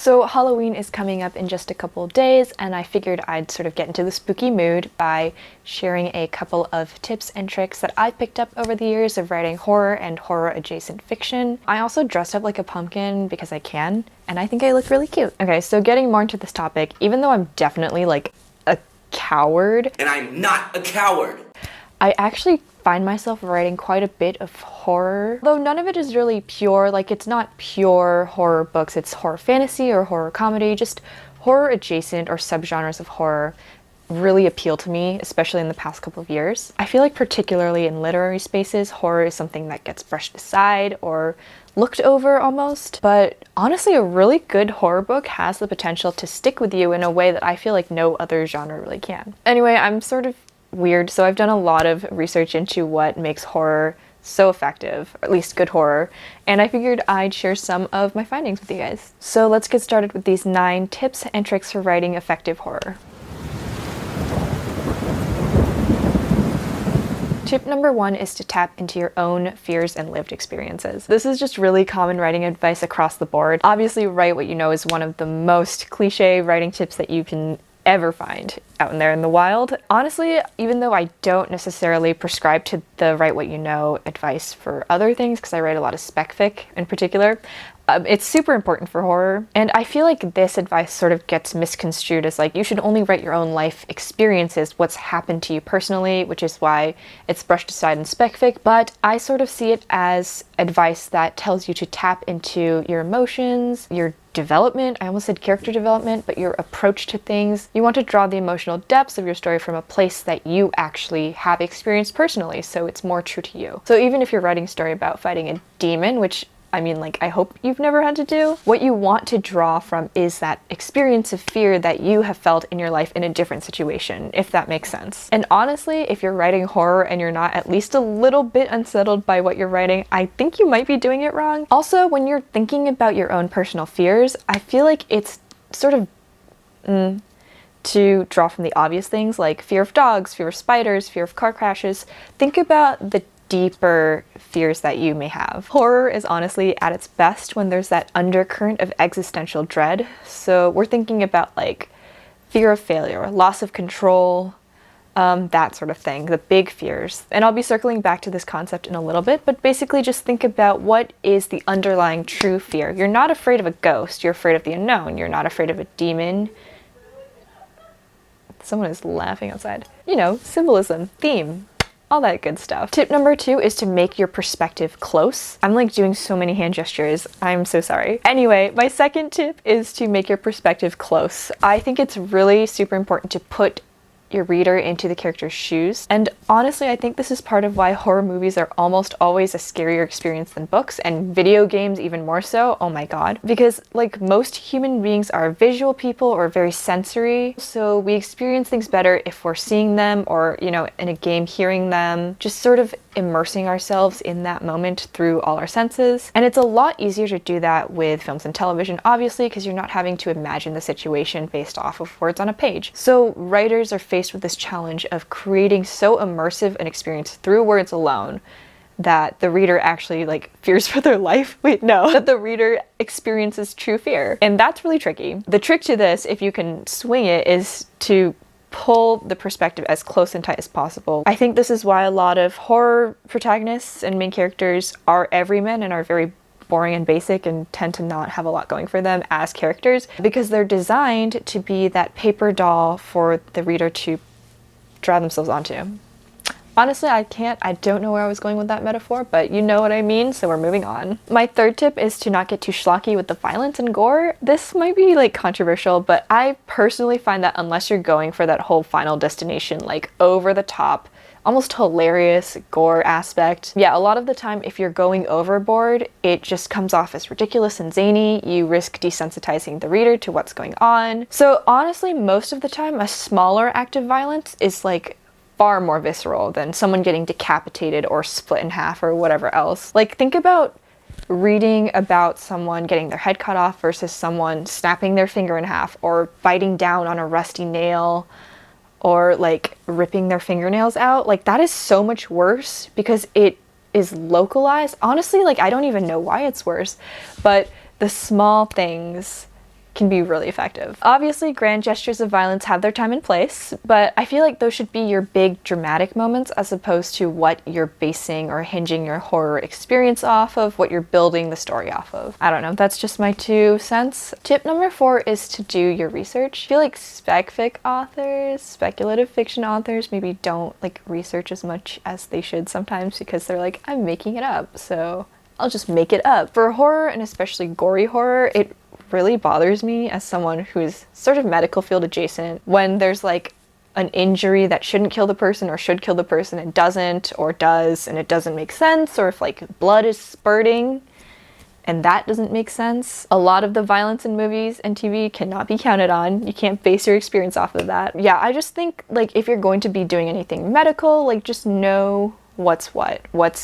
So Halloween is coming up in just a couple of days, and I figured I'd sort of get into the spooky mood by sharing a couple of tips and tricks that I picked up over the years of writing horror and horror adjacent fiction. I also dressed up like a pumpkin because I can, and I think I look really cute. Okay, so getting more into this topic, even though I'm definitely like a coward. And I'm not a coward! I actually find myself writing quite a bit of horror, though none of it is really pure. Like, it's not pure horror books, it's horror fantasy or horror comedy. Just horror adjacent or subgenres of horror really appeal to me, especially in the past couple of years. I feel like particularly in literary spaces, horror is something that gets brushed aside or looked over almost. But honestly, a really good horror book has the potential to stick with you in a way that I feel like no other genre really can. Anyway, I'm sort of weird, so I've done a lot of research into what makes horror so effective, or at least good horror, and I figured I'd share some of my findings with you guys. So let's get started with these 9 tips and tricks for writing effective horror. Tip number 1 is to tap into your own fears and lived experiences. This is just really common writing advice across the board. Obviously, write what you know is one of the most cliche writing tips that you can ever find out in there in the wild. Honestly, even though I don't necessarily prescribe to the write what you know advice for other things, because I write a lot of spec fic in particular, it's super important for horror. And I feel like this advice sort of gets misconstrued as like you should only write your own life experiences, what's happened to you personally, which is why it's brushed aside in spec fic. But I sort of see it as advice that tells you to tap into your emotions, your development, I almost said character development, but your approach to things. You want to draw the emotional depths of your story from a place that you actually have experienced personally, so it's more true to you. So even if you're writing a story about fighting a demon, which I mean, like, I hope you've never had to do, what you want to draw from is that experience of fear that you have felt in your life in a different situation, if that makes sense. And honestly, if you're writing horror and you're not at least a little bit unsettled by what you're writing, I think you might be doing it wrong. Also, when you're thinking about your own personal fears, I feel like it's sort of to draw from the obvious things like fear of dogs, fear of spiders, fear of car crashes. Think about the deeper fears that you may have. Horror is honestly at its best when there's that undercurrent of existential dread. So we're thinking about like fear of failure, loss of control, that sort of thing, the big fears. And I'll be circling back to this concept in a little bit, but basically just think about what is the underlying true fear. You're not afraid of a ghost, you're afraid of the unknown. You're not afraid of a demon. Someone is laughing outside. You know, symbolism, theme, all that good stuff. Tip number 2 is to make your perspective close. I'm like doing so many hand gestures. I'm so sorry. Anyway, my second tip is to make your perspective close. I think it's really super important to put your reader into the character's shoes. And honestly, I think this is part of why horror movies are almost always a scarier experience than books, and video games even more so. Oh my god. Because like most human beings are visual people or very sensory, so we experience things better if we're seeing them or, you know, in a game hearing them, just sort of immersing ourselves in that moment through all our senses. And it's a lot easier to do that with films and television, obviously, because you're not having to imagine the situation based off of words on a page. So writers are faced with this challenge of creating so immersive an experience through words alone that the reader actually like fears for their life. Wait, no, that the reader experiences true fear. And that's really tricky. The trick to this, if you can swing it, is to pull the perspective as close and tight as possible. I think this is why a lot of horror protagonists and main characters are everymen and are very boring and basic and tend to not have a lot going for them as characters, because they're designed to be that paper doll for the reader to draw themselves onto. Honestly, I don't know where I was going with that metaphor, but you know what I mean, so we're moving on. My third tip is to not get too schlocky with the violence and gore. This might be like controversial, but I personally find that unless you're going for that whole final destination, like over the top, almost hilarious gore aspect, yeah, a lot of the time if you're going overboard, it just comes off as ridiculous and zany. You risk desensitizing the reader to what's going on. So honestly, most of the time, a smaller act of violence is like far more visceral than someone getting decapitated or split in half or whatever else. Like, think about reading about someone getting their head cut off versus someone snapping their finger in half or biting down on a rusty nail or like ripping their fingernails out. Like, that is so much worse because it is localized. Honestly, like, I don't even know why it's worse, but the small things can be really effective. Obviously, grand gestures of violence have their time and place, but I feel like those should be your big dramatic moments as opposed to what you're basing or hinging your horror experience off of, what you're building the story off of. I don't know, that's just my 2 cents. Tip number 4 is to do your research. I feel like spec-fic authors, speculative fiction authors, maybe don't like research as much as they should sometimes because they're like, I'm making it up, so I'll just make it up. For horror, and especially gory horror, it really bothers me as someone who's sort of medical field adjacent when there's like an injury that shouldn't kill the person or should kill the person and doesn't, or does and it doesn't make sense, or if like blood is spurting and that doesn't make sense. A lot of the violence in movies and TV cannot be counted on. You can't base your experience off of that. Yeah, I just think like if you're going to be doing anything medical, like just know what's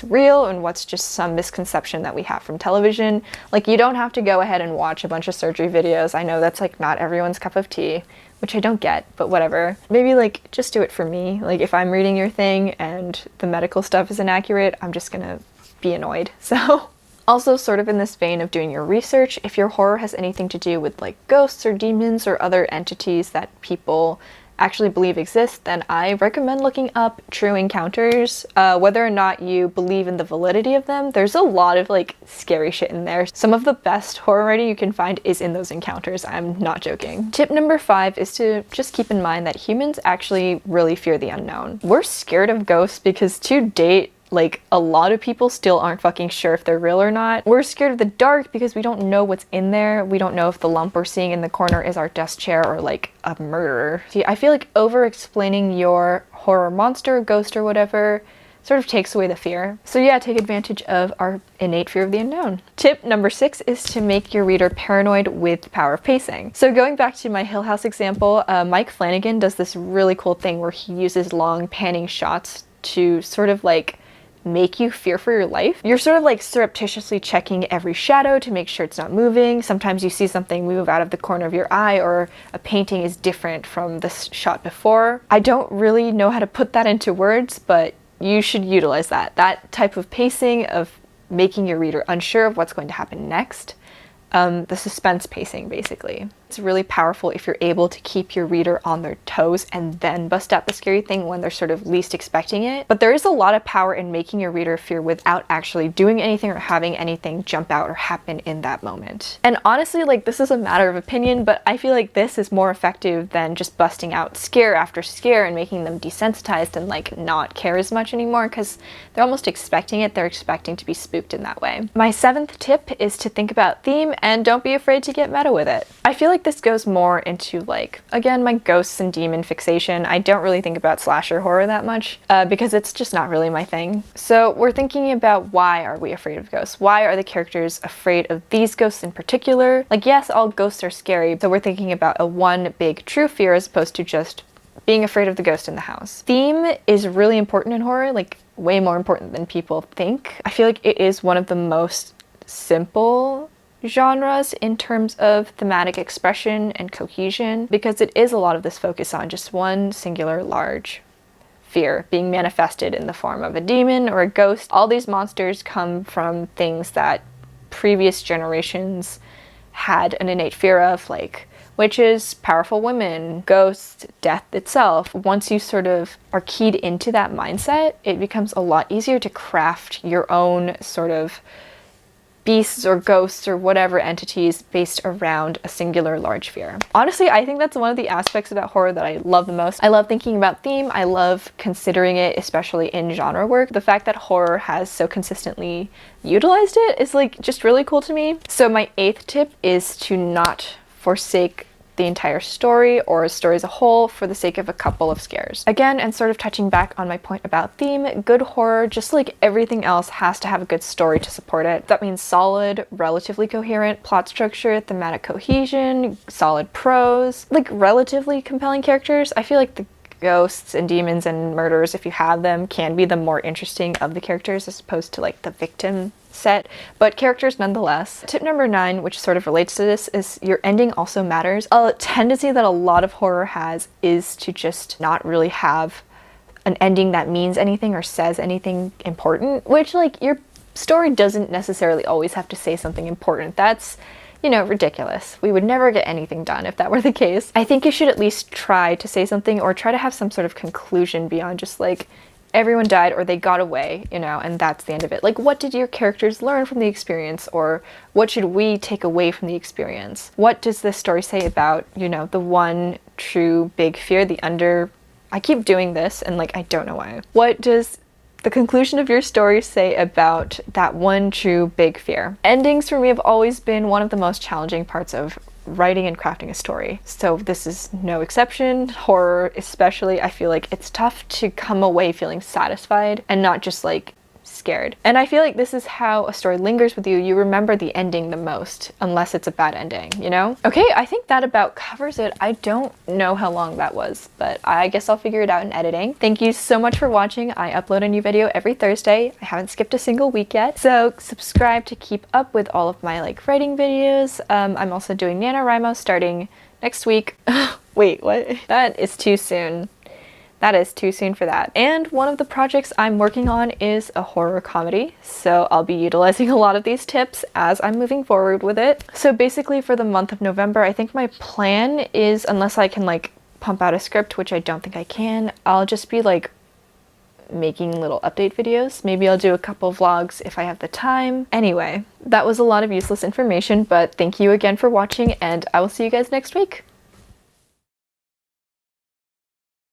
real and what's just some misconception that we have from television. Like, you don't have to go ahead and watch a bunch of surgery videos. I know that's like not everyone's cup of tea, which I don't get, but whatever. Maybe like just do it for me. Like if I'm reading your thing and the medical stuff is inaccurate, I'm just gonna be annoyed. So also, sort of in this vein of doing your research, if your horror has anything to do with like ghosts or demons or other entities that people actually believe exist, then I recommend looking up true encounters. Whether or not you believe in the validity of them, there's a lot of like scary shit in there. Some of the best horror writing you can find is in those encounters. I'm not joking. Tip number 5 is to just keep in mind that humans actually really fear the unknown. We're scared of ghosts because to date, like a lot of people still aren't fucking sure if they're real or not. We're scared of the dark because we don't know what's in there. We don't know if the lump we're seeing in the corner is our desk chair or like a murderer. See, I feel like over explaining your horror monster, ghost, or whatever sort of takes away the fear. So yeah, take advantage of our innate fear of the unknown. Tip number 6 is to make your reader paranoid with the power of pacing. So going back to my Hill House example, Mike Flanagan does this really cool thing where he uses long panning shots to sort of like make you fear for your life. You're sort of like surreptitiously checking every shadow to make sure it's not moving. Sometimes you see something move out of the corner of your eye, or a painting is different from the shot before. I don't really know how to put that into words, but you should utilize that. That type of pacing of making your reader unsure of what's going to happen next. The suspense pacing, basically. It's really powerful if you're able to keep your reader on their toes and then bust out the scary thing when they're sort of least expecting it. But there is a lot of power in making your reader fear without actually doing anything or having anything jump out or happen in that moment. And honestly, like, this is a matter of opinion, but I feel like this is more effective than just busting out scare after scare and making them desensitized and like not care as much anymore, because they're almost expecting it. They're expecting to be spooked in that way. My 7th tip is to think about theme and don't be afraid to get meta with it. I feel like this goes more into like, again, my ghosts and demon fixation. I don't really think about slasher horror that much because it's just not really my thing. So we're thinking about, why are we afraid of ghosts? Why are the characters afraid of these ghosts in particular? Like, yes, all ghosts are scary, so we're thinking about a one big true fear as opposed to just being afraid of the ghost in the house. Theme is really important in horror, like way more important than people think. I feel like it is one of the most simple genres in terms of thematic expression and cohesion, because it is a lot of this focus on just one singular large fear being manifested in the form of a demon or a ghost. All these monsters come from things that previous generations had an innate fear of, like witches, powerful women, ghosts, death itself. Once you sort of are keyed into that mindset, it becomes a lot easier to craft your own sort of beasts or ghosts or whatever entities based around a singular large fear. Honestly, I think that's one of the aspects about horror that I love the most. I love thinking about theme. I love considering it, especially in genre work. The fact that horror has so consistently utilized it is like just really cool to me. So my 8th tip is to not forsake the entire story or a story as a whole for the sake of a couple of scares. Again, and sort of touching back on my point about theme, good horror, just like everything else, has to have a good story to support it. That means solid, relatively coherent plot structure, thematic cohesion, solid prose, like relatively compelling characters. I feel like the ghosts and demons and murderers, if you have them, can be the more interesting of the characters as opposed to like the victim set, but characters nonetheless. Tip number 9, which sort of relates to this, is your ending also matters. A tendency that a lot of horror has is to just not really have an ending that means anything or says anything important, which like your story doesn't necessarily always have to say something important. That's you know, ridiculous. We would never get anything done if that were the case. I think you should at least try to say something or try to have some sort of conclusion beyond just like, everyone died or they got away, you know, and that's the end of it. Like, what did your characters learn from the experience, or what should we take away from the experience? What does this story say about, you know, the one true big fear, I keep doing this and like, I don't know why. What does the conclusion of your story say about that one true big fear? Endings for me have always been one of the most challenging parts of writing and crafting a story. So this is no exception. Horror especially, I feel like it's tough to come away feeling satisfied and not just like scared. And I feel like this is how a story lingers with you. You remember the ending the most, unless it's a bad ending, you know? Okay, I think that about covers it. I don't know how long that was, but I guess I'll figure it out in editing. Thank you so much for watching. I upload a new video every Thursday. I haven't skipped a single week yet. So subscribe to keep up with all of my like writing videos. I'm also doing NaNoWriMo starting next week. Wait, what? That is too soon. That is too soon for that. And one of the projects I'm working on is a horror comedy, so I'll be utilizing a lot of these tips as I'm moving forward with it. So basically for the month of November, I think my plan is, unless I can like pump out a script, which I don't think I can, I'll just be like making little update videos. Maybe I'll do a couple vlogs if I have the time. Anyway, that was a lot of useless information, but thank you again for watching, and I will see you guys next week.